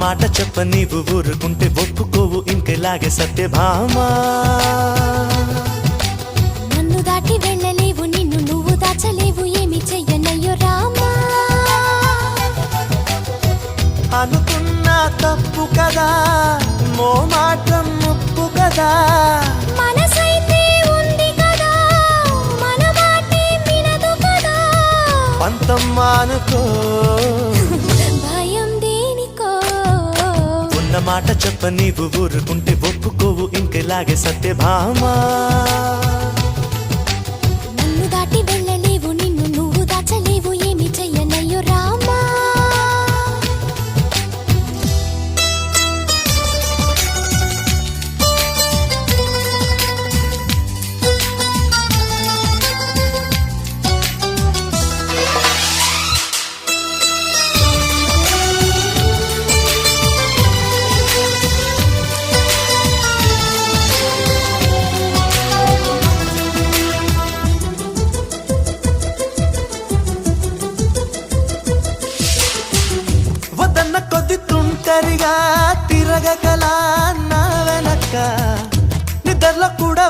మాట చెప్ప నీవు ఊరుకుంటే ఒప్పుకోవు ఇంకెలాగే సత్యభామా నన్ను దాటి వెళ్ళలేవు నిన్ను నువ్వు దాచలేవు ఏమి చెయ్యనయ్యో రామా అనుకున్నా తప్పు కదా మో మాటం ముప్పు కదా మనసైతే ఉంది కదా మన మాటే వినదు కదా పంతం మానుకో భయం దేనికో ఉన్న మాట చెప్ప నీవు ఊరుకుంటే ఒప్పుకోవు ఇంకెలాగే సత్యభామా నన్ను దాటి వెళ్ళలేవు నిన్ను నువ్వు దాచలేవు ఏమి చెయ్యనయ్యో రామా వదన్న కొద్ది తుంటరిగా తిరగగల నా వెనక నిద్రలో కూడా